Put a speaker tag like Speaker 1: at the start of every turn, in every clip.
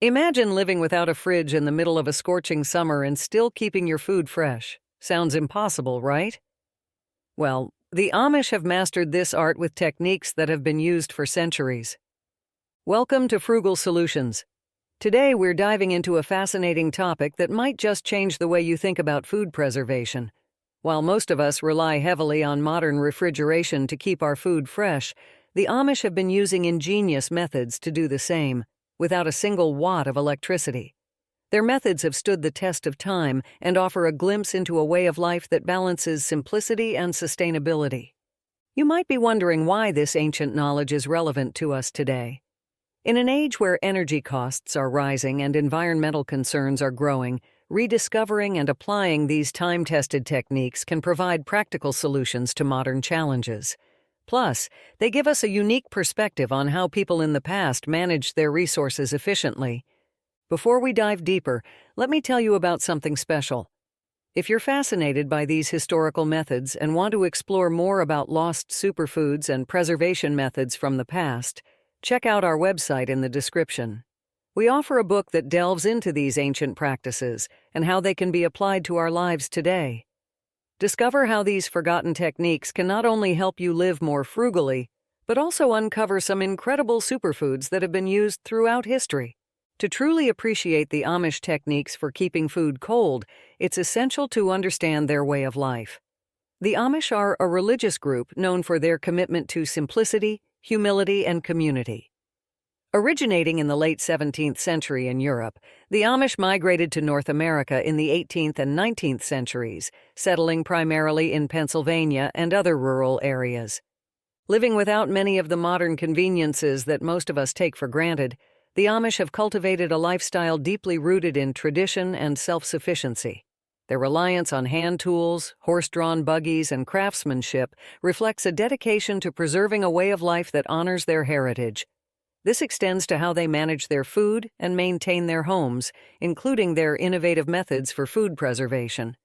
Speaker 1: Imagine living without a fridge in the middle of a scorching summer and still keeping your food fresh. Sounds impossible, right? Well, the Amish have mastered this art with techniques that have been used for centuries. Welcome to Frugal Solutions. Today we're diving into a fascinating topic that might just change the way you think about food preservation. While most of us rely heavily on modern refrigeration to keep our food fresh, the Amish have been using ingenious methods to do the same, without a single watt of electricity. Their methods have stood the test of time and offer a glimpse into a way of life that balances simplicity and sustainability. You might be wondering why this ancient knowledge is relevant to us today. In an age where energy costs are rising and environmental concerns are growing, rediscovering and applying these time-tested techniques can provide practical solutions to modern challenges. Plus, they give us a unique perspective on how people in the past managed their resources efficiently. Before we dive deeper, let me tell you about something special. If you're fascinated by these historical methods and want to explore more about lost superfoods and preservation methods from the past, check out our website in the description. We offer a book that delves into these ancient practices and how they can be applied to our lives today. Discover how these forgotten techniques can not only help you live more frugally, but also uncover some incredible superfoods that have been used throughout history. To truly appreciate the Amish techniques for keeping food cold, it's essential to understand their way of life. The Amish are a religious group known for their commitment to simplicity, humility, and community. Originating in the late 17th century in Europe, the Amish migrated to North America in the 18th and 19th centuries, settling primarily in Pennsylvania and other rural areas. Living without many of the modern conveniences that most of us take for granted, the Amish have cultivated a lifestyle deeply rooted in tradition and self-sufficiency. Their reliance on hand tools, horse-drawn buggies, and craftsmanship reflects a dedication to preserving a way of life that honors their heritage. This extends to how they manage their food and maintain their homes, including their innovative methods for food preservation.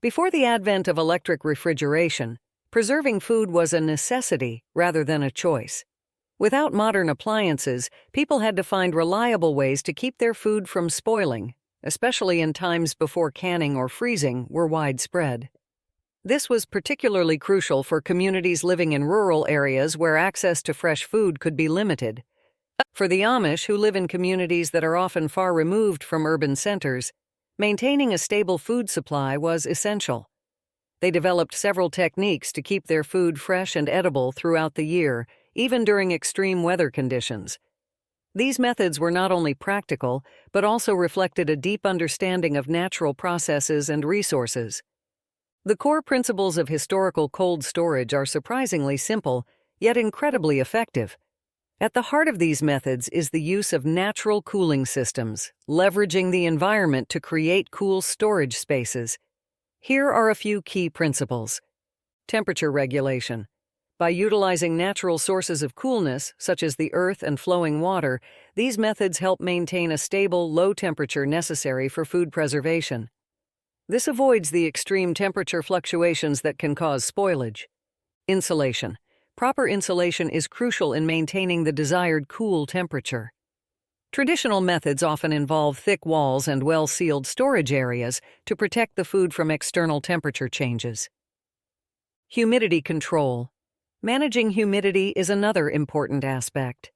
Speaker 1: Before the advent of electric refrigeration, preserving food was a necessity rather than a choice. Without modern appliances, people had to find reliable ways to keep their food from spoiling, especially in times before canning or freezing were widespread. This was particularly crucial for communities living in rural areas where access to fresh food could be limited. For the Amish, who live in communities that are often far removed from urban centers, maintaining a stable food supply was essential. They developed several techniques to keep their food fresh and edible throughout the year, even during extreme weather conditions. These methods were not only practical, but also reflected a deep understanding of natural processes and resources. The core principles of historical cold storage are surprisingly simple, yet incredibly effective. At the heart of these methods is the use of natural cooling systems, leveraging the environment to create cool storage spaces. Here are a few key principles. Temperature regulation. By utilizing natural sources of coolness, such as the earth and flowing water, these methods help maintain a stable, low temperature necessary for food preservation. This avoids the extreme temperature fluctuations that can cause spoilage. Insulation. Proper insulation is crucial in maintaining the desired cool temperature. Traditional methods often involve thick walls and well-sealed storage areas to protect the food from external temperature changes. Humidity control. Managing humidity is another important aspect.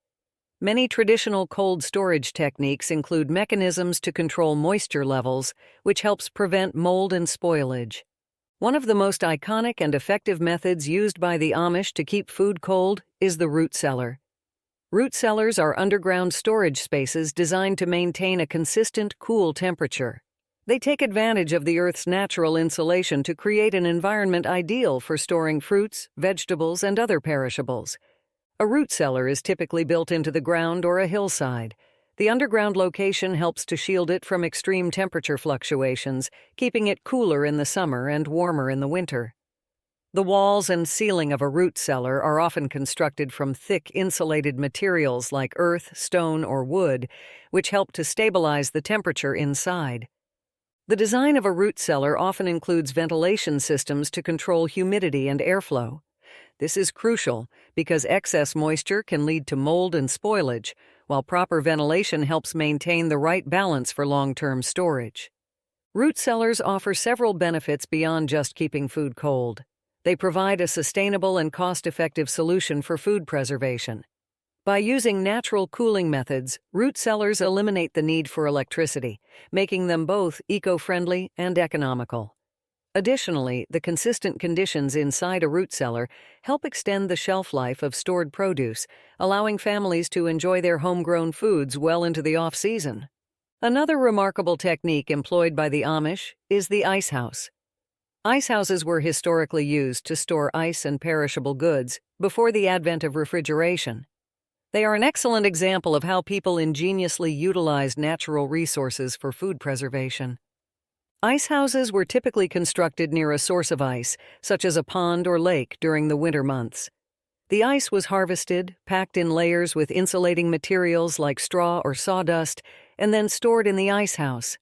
Speaker 1: Many traditional cold storage techniques include mechanisms to control moisture levels, which helps prevent mold and spoilage. One of the most iconic and effective methods used by the Amish to keep food cold is the root cellar. Root cellars are underground storage spaces designed to maintain a consistent, cool temperature. They take advantage of the Earth's natural insulation to create an environment ideal for storing fruits, vegetables, and other perishables. A root cellar is typically built into the ground or a hillside. The underground location helps to shield it from extreme temperature fluctuations, keeping it cooler in the summer and warmer in the winter. The walls and ceiling of a root cellar are often constructed from thick insulated materials like earth, stone, or wood, which help to stabilize the temperature inside. The design of a root cellar often includes ventilation systems to control humidity and airflow. This is crucial because excess moisture can lead to mold and spoilage, while proper ventilation helps maintain the right balance for long-term storage. Root cellars offer several benefits beyond just keeping food cold. They provide a sustainable and cost-effective solution for food preservation. By using natural cooling methods, root cellars eliminate the need for electricity, making them both eco-friendly and economical. Additionally, the consistent conditions inside a root cellar help extend the shelf life of stored produce, allowing families to enjoy their homegrown foods well into the off-season. Another remarkable technique employed by the Amish is the ice house. Ice houses were historically used to store ice and perishable goods before the advent of refrigeration. They are an excellent example of how people ingeniously utilized natural resources for food preservation. Ice houses were typically constructed near a source of ice, such as a pond or lake during the winter months. The ice was harvested, packed in layers with insulating materials like straw or sawdust, and then stored in the ice house.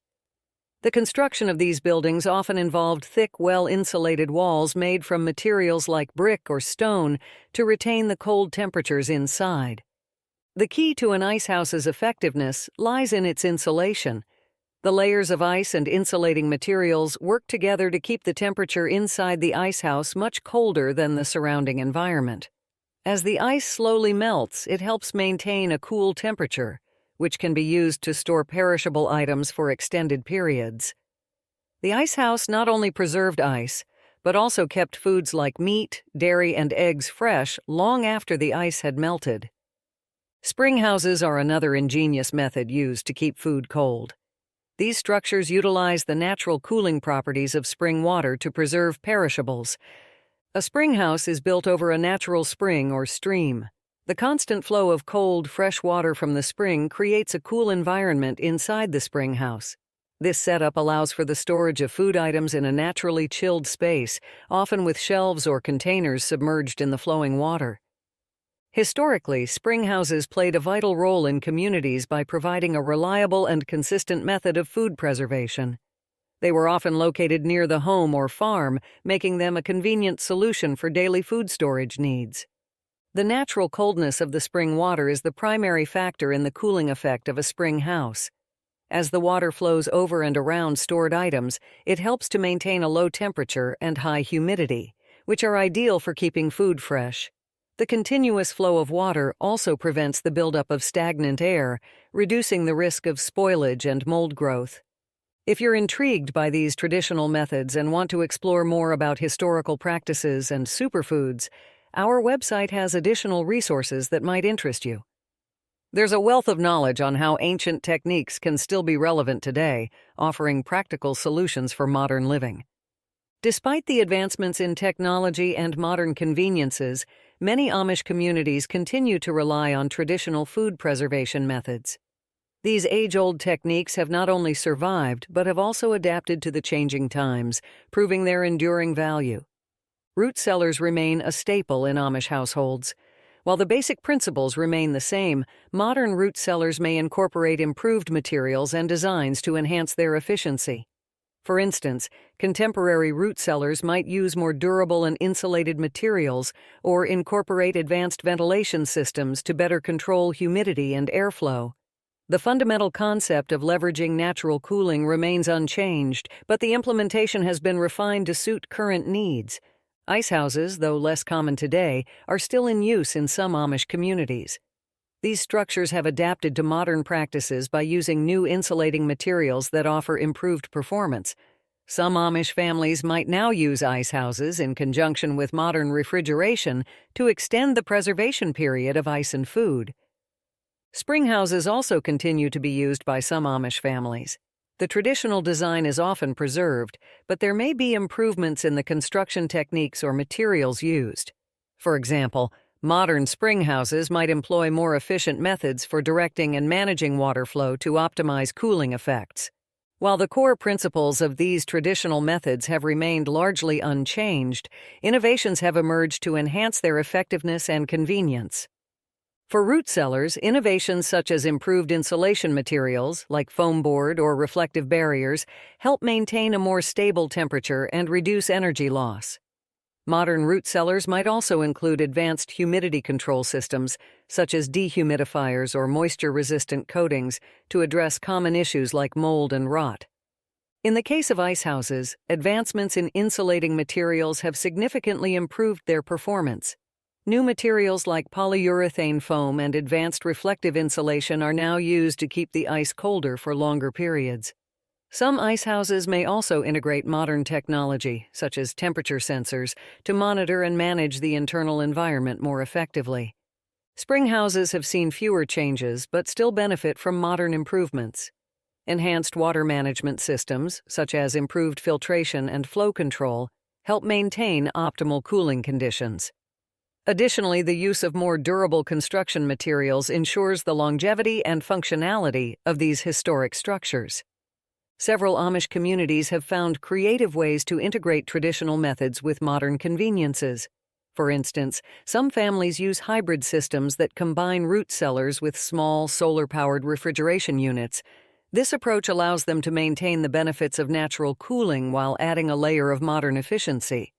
Speaker 1: The construction of these buildings often involved thick, well-insulated walls made from materials like brick or stone to retain the cold temperatures inside. The key to an ice house's effectiveness lies in its insulation. The layers of ice and insulating materials work together to keep the temperature inside the ice house much colder than the surrounding environment. As the ice slowly melts, it helps maintain a cool temperature, which can be used to store perishable items for extended periods. The ice house not only preserved ice, but also kept foods like meat, dairy, and eggs fresh long after the ice had melted. Spring houses are another ingenious method used to keep food cold. These structures utilize the natural cooling properties of spring water to preserve perishables. A spring house is built over a natural spring or stream. The constant flow of cold, fresh water from the spring creates a cool environment inside the spring house. This setup allows for the storage of food items in a naturally chilled space, often with shelves or containers submerged in the flowing water. Historically, spring houses played a vital role in communities by providing a reliable and consistent method of food preservation. They were often located near the home or farm, making them a convenient solution for daily food storage needs. The natural coldness of the spring water is the primary factor in the cooling effect of a spring house. As the water flows over and around stored items, it helps to maintain a low temperature and high humidity, which are ideal for keeping food fresh. The continuous flow of water also prevents the buildup of stagnant air, reducing the risk of spoilage and mold growth. If you're intrigued by these traditional methods and want to explore more about historical practices and superfoods, our website has additional resources that might interest you. There's a wealth of knowledge on how ancient techniques can still be relevant today, offering practical solutions for modern living. Despite the advancements in technology and modern conveniences, many Amish communities continue to rely on traditional food preservation methods. These age-old techniques have not only survived, but have also adapted to the changing times, proving their enduring value. Root cellars remain a staple in Amish households. While the basic principles remain the same, modern root cellars may incorporate improved materials and designs to enhance their efficiency. For instance, contemporary root cellars might use more durable and insulated materials or incorporate advanced ventilation systems to better control humidity and airflow. The fundamental concept of leveraging natural cooling remains unchanged, but the implementation has been refined to suit current needs. Ice houses, though less common today, are still in use in some Amish communities. These structures have adapted to modern practices by using new insulating materials that offer improved performance. Some Amish families might now use ice houses in conjunction with modern refrigeration to extend the preservation period of ice and food. Spring houses also continue to be used by some Amish families. The traditional design is often preserved, but there may be improvements in the construction techniques or materials used. For example, modern spring houses might employ more efficient methods for directing and managing water flow to optimize cooling effects. While the core principles of these traditional methods have remained largely unchanged, innovations have emerged to enhance their effectiveness and convenience. For root cellars, innovations such as improved insulation materials, like foam board or reflective barriers, help maintain a more stable temperature and reduce energy loss. Modern root cellars might also include advanced humidity control systems, such as dehumidifiers or moisture-resistant coatings, to address common issues like mold and rot. In the case of ice houses, advancements in insulating materials have significantly improved their performance. New materials like polyurethane foam and advanced reflective insulation are now used to keep the ice colder for longer periods. Some ice houses may also integrate modern technology, such as temperature sensors, to monitor and manage the internal environment more effectively. Spring houses have seen fewer changes but still benefit from modern improvements. Enhanced water management systems, such as improved filtration and flow control, help maintain optimal cooling conditions. Additionally, the use of more durable construction materials ensures the longevity and functionality of these historic structures. Several Amish communities have found creative ways to integrate traditional methods with modern conveniences. For instance, some families use hybrid systems that combine root cellars with small, solar-powered refrigeration units. This approach allows them to maintain the benefits of natural cooling while adding a layer of modern efficiency.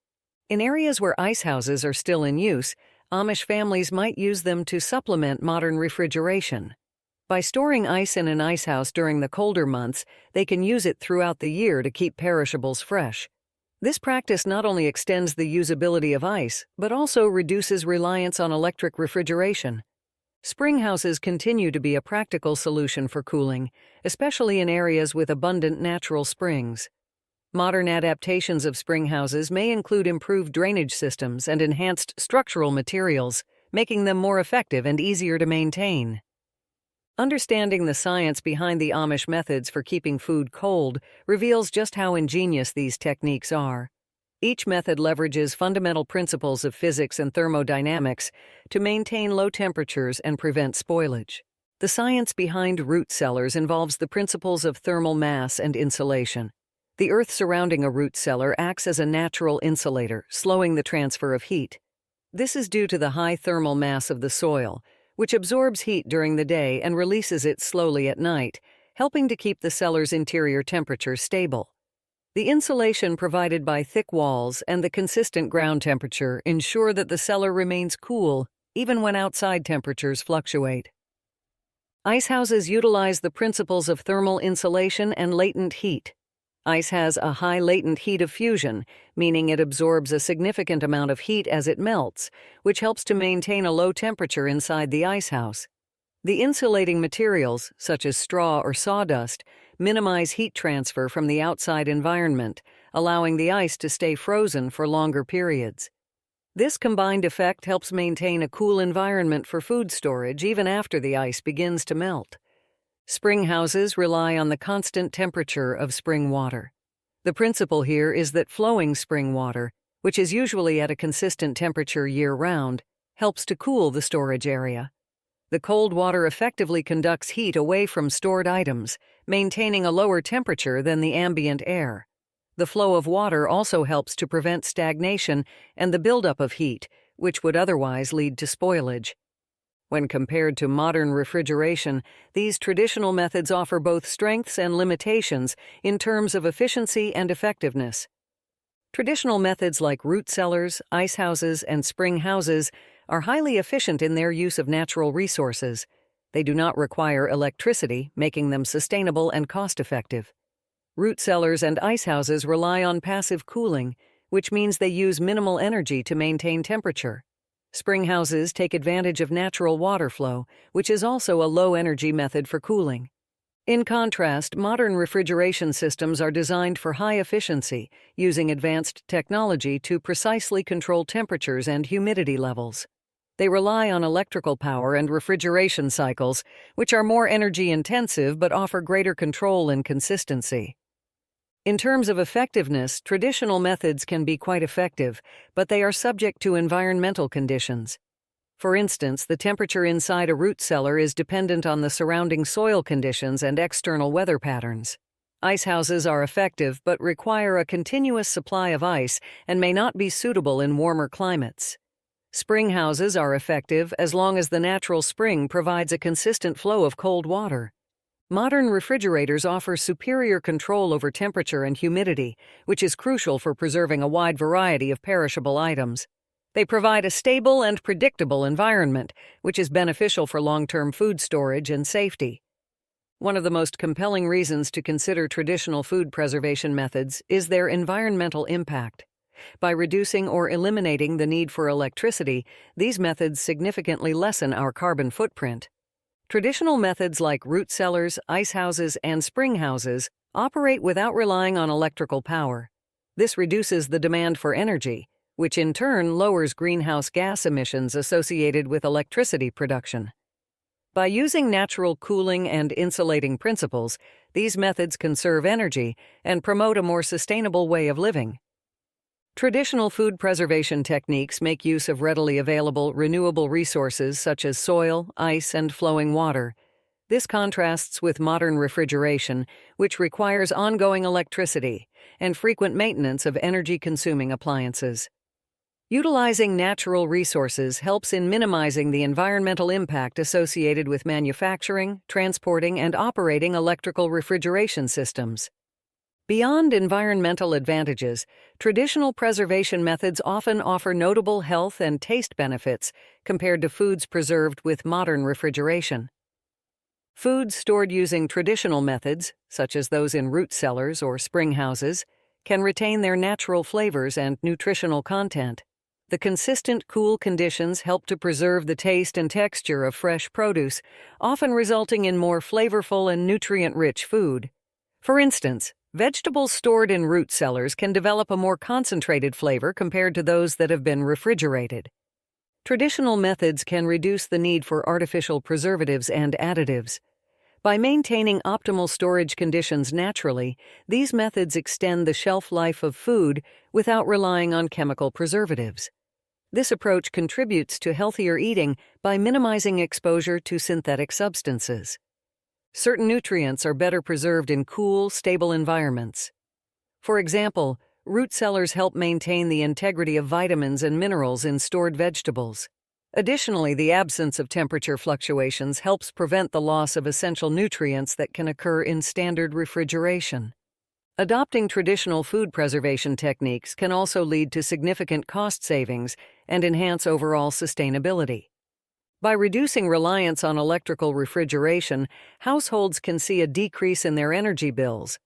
Speaker 1: In areas where ice houses are still in use, Amish families might use them to supplement modern refrigeration. By storing ice in an ice house during the colder months, they can use it throughout the year to keep perishables fresh. This practice not only extends the usability of ice, but also reduces reliance on electric refrigeration. Spring houses continue to be a practical solution for cooling, especially in areas with abundant natural springs. Modern adaptations of spring houses may include improved drainage systems and enhanced structural materials, making them more effective and easier to maintain. Understanding the science behind the Amish methods for keeping food cold reveals just how ingenious these techniques are. Each method leverages fundamental principles of physics and thermodynamics to maintain low temperatures and prevent spoilage. The science behind root cellars involves the principles of thermal mass and insulation. The earth surrounding a root cellar acts as a natural insulator, slowing the transfer of heat. This is due to the high thermal mass of the soil, which absorbs heat during the day and releases it slowly at night, helping to keep the cellar's interior temperature stable. The insulation provided by thick walls and the consistent ground temperature ensure that the cellar remains cool even when outside temperatures fluctuate. Ice houses utilize the principles of thermal insulation and latent heat. Ice has a high latent heat of fusion, meaning it absorbs a significant amount of heat as it melts, which helps to maintain a low temperature inside the ice house. The insulating materials, such as straw or sawdust, minimize heat transfer from the outside environment, allowing the ice to stay frozen for longer periods. This combined effect helps maintain a cool environment for food storage even after the ice begins to melt. Spring houses rely on the constant temperature of spring water. The principle here is that flowing spring water, which is usually at a consistent temperature year-round, helps to cool the storage area. The cold water effectively conducts heat away from stored items, maintaining a lower temperature than the ambient air. The flow of water also helps to prevent stagnation and the buildup of heat, which would otherwise lead to spoilage. When compared to modern refrigeration, these traditional methods offer both strengths and limitations in terms of efficiency and effectiveness. Traditional methods like root cellars, ice houses, and spring houses are highly efficient in their use of natural resources. They do not require electricity, making them sustainable and cost-effective. Root cellars and ice houses rely on passive cooling, which means they use minimal energy to maintain temperature. Spring houses take advantage of natural water flow, which is also a low-energy method for cooling. In contrast, modern refrigeration systems are designed for high efficiency, using advanced technology to precisely control temperatures and humidity levels. They rely on electrical power and refrigeration cycles, which are more energy-intensive but offer greater control and consistency. In terms of effectiveness, traditional methods can be quite effective, but they are subject to environmental conditions. For instance, the temperature inside a root cellar is dependent on the surrounding soil conditions and external weather patterns. Ice houses are effective but require a continuous supply of ice and may not be suitable in warmer climates. Spring houses are effective as long as the natural spring provides a consistent flow of cold water. Modern refrigerators offer superior control over temperature and humidity, which is crucial for preserving a wide variety of perishable items. They provide a stable and predictable environment, which is beneficial for long-term food storage and safety. One of the most compelling reasons to consider traditional food preservation methods is their environmental impact. By reducing or eliminating the need for electricity, these methods significantly lessen our carbon footprint. Traditional methods like root cellars, ice houses, and spring houses operate without relying on electrical power. This reduces the demand for energy, which in turn lowers greenhouse gas emissions associated with electricity production. By using natural cooling and insulating principles, these methods conserve energy and promote a more sustainable way of living. Traditional food preservation techniques make use of readily available renewable resources such as soil, ice, and flowing water. This contrasts with modern refrigeration, which requires ongoing electricity and frequent maintenance of energy-consuming appliances. Utilizing natural resources helps in minimizing the environmental impact associated with manufacturing, transporting, and operating electrical refrigeration systems. Beyond environmental advantages, traditional preservation methods often offer notable health and taste benefits compared to foods preserved with modern refrigeration. Foods stored using traditional methods, such as those in root cellars or spring houses, can retain their natural flavors and nutritional content. The consistent cool conditions help to preserve the taste and texture of fresh produce, often resulting in more flavorful and nutrient-rich food. For instance, vegetables stored in root cellars can develop a more concentrated flavor compared to those that have been refrigerated. Traditional methods can reduce the need for artificial preservatives and additives. By maintaining optimal storage conditions naturally, these methods extend the shelf life of food without relying on chemical preservatives. This approach contributes to healthier eating by minimizing exposure to synthetic substances. Certain nutrients are better preserved in cool, stable environments. For example, root cellars help maintain the integrity of vitamins and minerals in stored vegetables. Additionally, the absence of temperature fluctuations helps prevent the loss of essential nutrients that can occur in standard refrigeration. Adopting traditional food preservation techniques can also lead to significant cost savings and enhance overall sustainability. By reducing reliance on electrical refrigeration, households can see a decrease in their energy bills.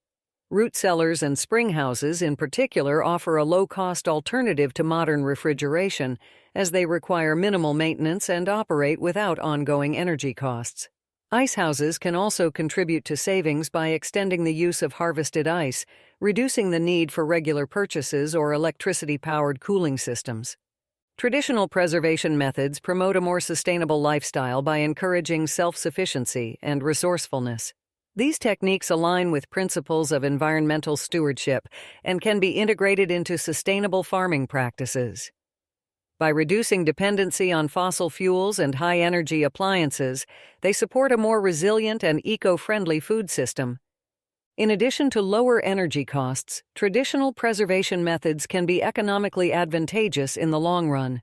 Speaker 1: Root cellars and spring houses, in particular, offer a low-cost alternative to modern refrigeration, as they require minimal maintenance and operate without ongoing energy costs. Ice houses can also contribute to savings by extending the use of harvested ice, reducing the need for regular purchases or electricity-powered cooling systems. Traditional preservation methods promote a more sustainable lifestyle by encouraging self-sufficiency and resourcefulness. These techniques align with principles of environmental stewardship and can be integrated into sustainable farming practices. By reducing dependency on fossil fuels and high-energy appliances, they support a more resilient and eco-friendly food system. In addition to lower energy costs, traditional preservation methods can be economically advantageous in the long run.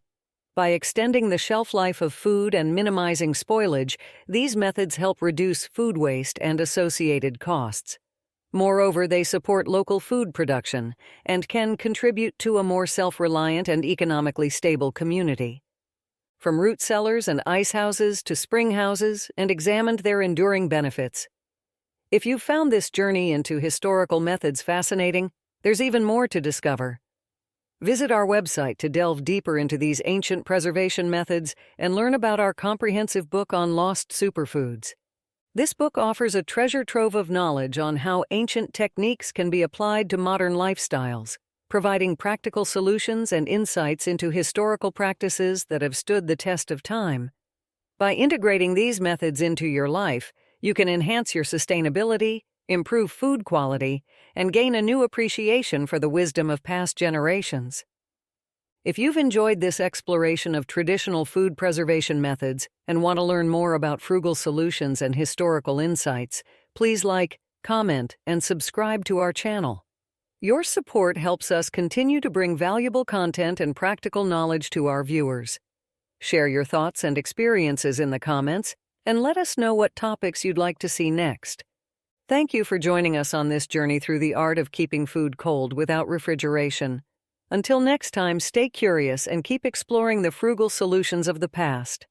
Speaker 1: By extending the shelf life of food and minimizing spoilage, these methods help reduce food waste and associated costs. Moreover, they support local food production and can contribute to a more self-reliant and economically stable community. From root cellars and ice houses to spring houses, and examined their enduring benefits. If you've found this journey into historical methods fascinating, there's even more to discover. Visit our website to delve deeper into these ancient preservation methods and learn about our comprehensive book on lost superfoods. This book offers a treasure trove of knowledge on how ancient techniques can be applied to modern lifestyles, providing practical solutions and insights into historical practices that have stood the test of time. By integrating these methods into your life, you can enhance your sustainability, improve food quality, and gain a new appreciation for the wisdom of past generations. If you've enjoyed this exploration of traditional food preservation methods and want to learn more about Frugal solutions and historical insights, please like, comment, and subscribe to our channel. Your support helps us continue to bring valuable content and practical knowledge to our viewers. Share your thoughts and experiences in the comments, and let us know what topics you'd like to see next. Thank you for joining us on this journey through the art of keeping food cold without refrigeration. Until next time, stay curious and keep exploring the frugal solutions of the past.